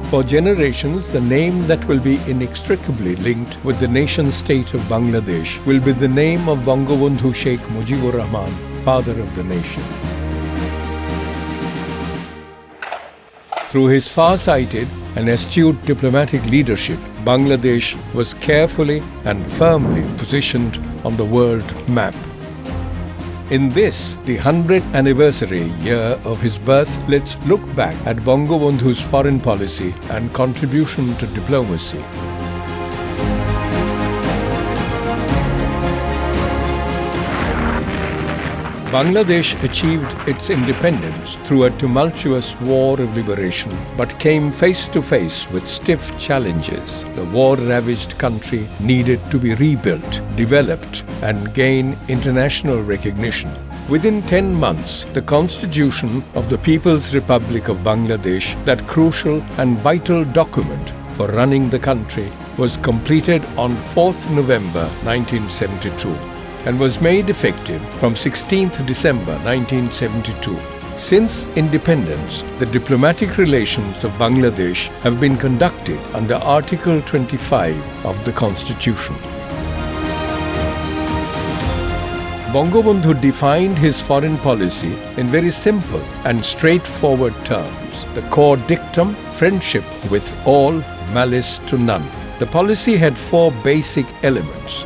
For generations, the name that will be inextricably linked with the nation-state of Bangladesh will be the name of Bangabandhu Sheikh Mujibur Rahman, father of the nation. Through his far-sighted and astute diplomatic leadership, Bangladesh was carefully and firmly positioned on the world map. In this, the 100th anniversary year of his birth, let's look back at Bangabandhu's foreign policy and contribution to diplomacy. Bangladesh achieved its independence through a tumultuous war of liberation, but came face to face with stiff challenges. The war-ravaged country needed to be rebuilt, developed, and gain international recognition. Within 10 months, the Constitution of the People's Republic of Bangladesh, that crucial and vital document for running the country, was completed on 4th November 1972. And was made effective from 16th December 1972. Since independence, the diplomatic relations of Bangladesh have been conducted under Article 25 of the Constitution. Bangabandhu defined his foreign policy in very simple and straightforward terms. The core dictum, friendship with all, malice to none. The policy had 4 basic elements: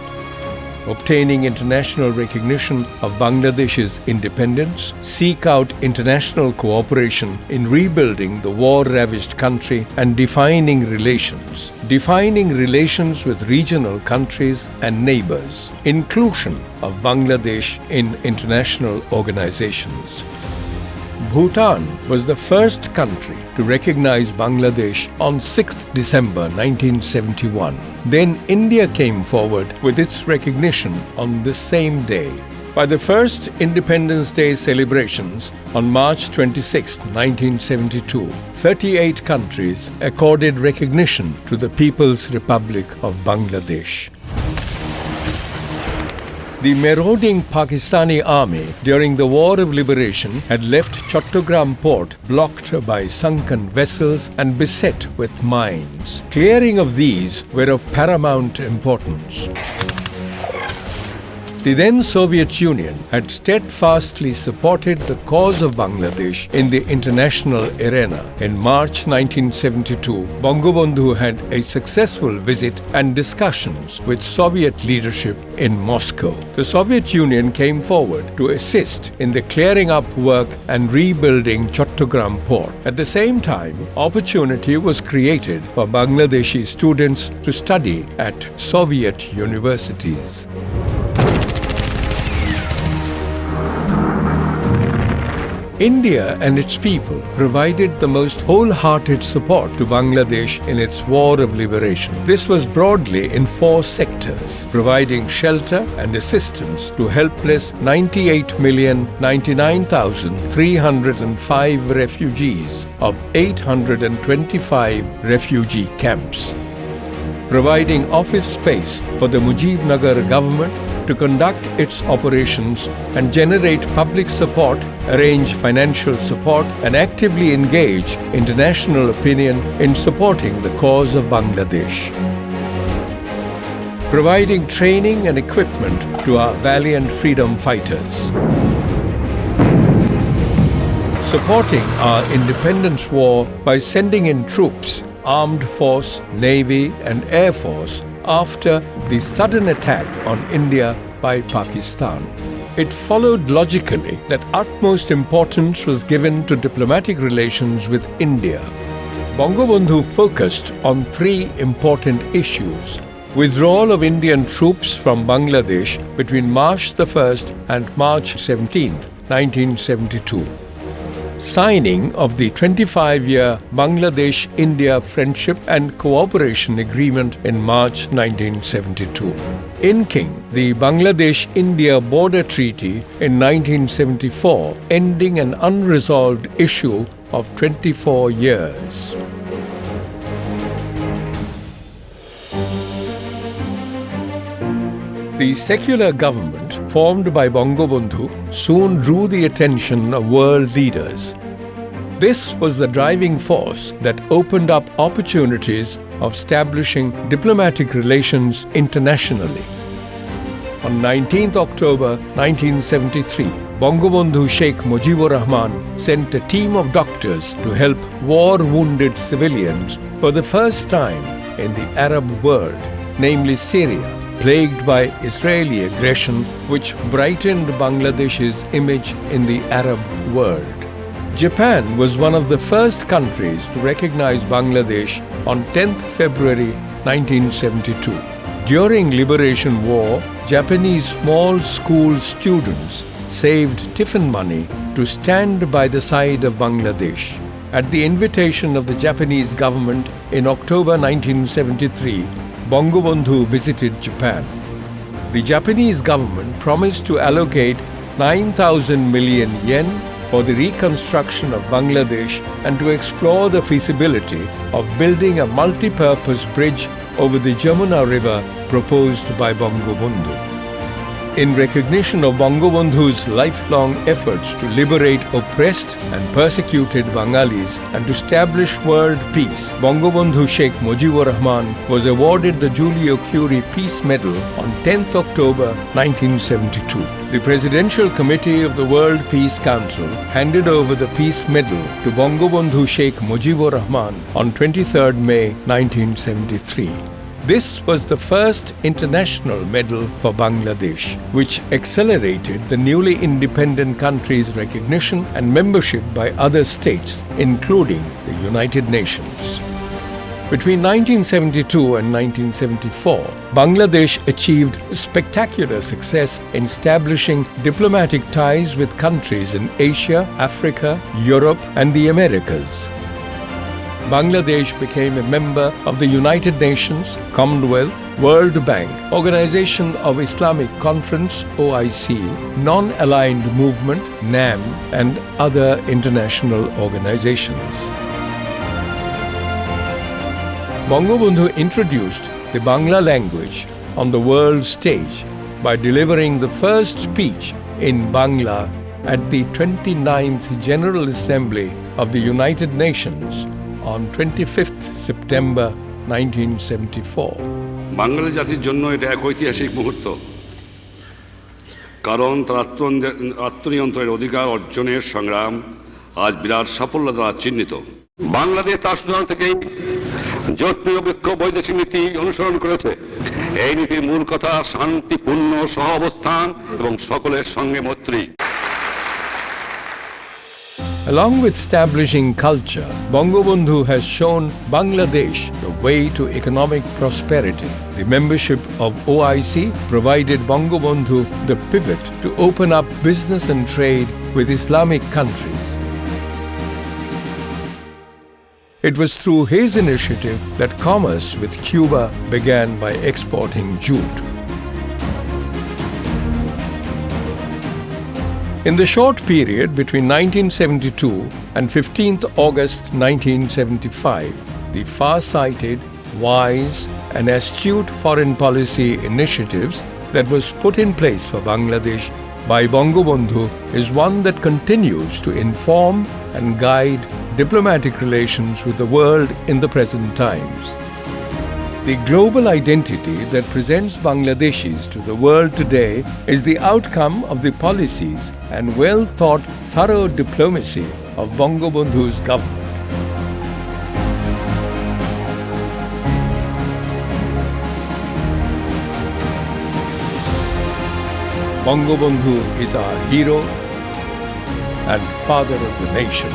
obtaining international recognition of Bangladesh's independence, seek out international cooperation in rebuilding the war-ravaged country, and defining relations with regional countries and neighbors, inclusion of Bangladesh in international organizations. Bhutan was the first country to recognize Bangladesh on 6th December 1971. Then India came forward with its recognition on the same day. By the first Independence Day celebrations on March 26, 1972, 38 countries accorded recognition to the People's Republic of Bangladesh. The marauding Pakistani army during the War of Liberation had left Chattogram port blocked by sunken vessels and beset with mines. Clearing of these were of paramount importance. The then Soviet Union had steadfastly supported the cause of Bangladesh in the international arena. In March 1972, Bangabandhu had a successful visit and discussions with Soviet leadership in Moscow. The Soviet Union came forward to assist in the clearing up work and rebuilding Chattogram port. At the same time, opportunity was created for Bangladeshi students to study at Soviet universities. India and its people provided the most wholehearted support to Bangladesh in its war of liberation. This was broadly in 4 sectors, providing shelter and assistance to helpless 98,099,305 refugees of 825 refugee camps. Providing office space for the Mujibnagar government to conduct its operations and generate public support, arrange financial support, and actively engage international opinion in supporting the cause of Bangladesh. Providing training and equipment to our valiant freedom fighters. Supporting our independence war by sending in troops, armed force, navy, and air force after the sudden attack on India by Pakistan. It followed logically that utmost importance was given to diplomatic relations with India. Bangabandhu focused on 3 important issues: withdrawal of Indian troops from Bangladesh between March 1st and March 17th, 1972. Signing of the 25-year Bangladesh-India Friendship and Cooperation Agreement in March 1972. Inking the Bangladesh-India Border Treaty in 1974, ending an unresolved issue of 24 years. The secular government formed by Bangabandhu soon drew the attention of world leaders. This was the driving force that opened up opportunities of establishing diplomatic relations internationally. On 19th October 1973, Bangabandhu Sheikh Mujibur Rahman sent a team of doctors to help war-wounded civilians for the first time in the Arab world, namely Syria, plagued by Israeli aggression, which brightened Bangladesh's image in the Arab world. Japan was one of the first countries to recognize Bangladesh on 10th February 1972. During Liberation War, Japanese small school students saved tiffin money to stand by the side of Bangladesh. At the invitation of the Japanese government in October 1973, Bangabandhu visited Japan. The Japanese government promised to allocate 9,000 million yen for the reconstruction of Bangladesh and to explore the feasibility of building a multi-purpose bridge over the Jamuna River proposed by Bangabandhu. In recognition of Bangabandhu's lifelong efforts to liberate oppressed and persecuted Bengalis and to establish world peace, Bangabandhu Sheikh Mujibur Rahman was awarded the Julio Curie Peace Medal on 10th October 1972. The Presidential Committee of the World Peace Council handed over the Peace Medal to Bangabandhu Sheikh Mujibur Rahman on 23rd May 1973. This was the first international medal for Bangladesh, which accelerated the newly independent country's recognition and membership by other states, including the United Nations. Between 1972 and 1974, Bangladesh achieved spectacular success in establishing diplomatic ties with countries in Asia, Africa, Europe, and the Americas. Bangladesh became a member of the United Nations, Commonwealth, World Bank, Organization of Islamic Conference, OIC, Non-Aligned Movement, NAM, and other international organizations. Bangabandhu introduced the Bangla language on the world stage by delivering the first speech in Bangla at the 29th General Assembly of the United Nations on 25th September 1974. বাঙালি জাতির জন্য এটা এক ঐতিহাসিক মুহূর্ত, কারণ তার আত্মনিয়ন্ত্রণের অধিকার অর্জনের সংগ্রাম আজ বিরাট সাফল্য দ্বারা চিহ্নিত। বাংলাদেশ তার সূচনা থেকেই জোট নিরপেক্ষ বৈদেশিক নীতি অনুসরণ করেছে। এই নীতির মূল কথা শান্তিপূর্ণ সহাবস্থান এবং সকলের সঙ্গে মৈত্রী। Along with establishing culture, Bangabandhu has shown Bangladesh the way to economic prosperity. The membership of OIC provided Bangabandhu the pivot to open up business and trade with Islamic countries. It was through his initiative that commerce with Cuba began by exporting jute. In the short period between 1972 and 15th August 1975, the far-sighted, wise, and astute foreign policy initiatives that was put in place for Bangladesh by Bangabandhu is one that continues to inform and guide diplomatic relations with the world in the present times. The global identity that presents Bangladeshis to the world today is the outcome of the policies and well-thought, thorough diplomacy of Bangabandhu's government. Bangabandhu is our hero and father of the nation.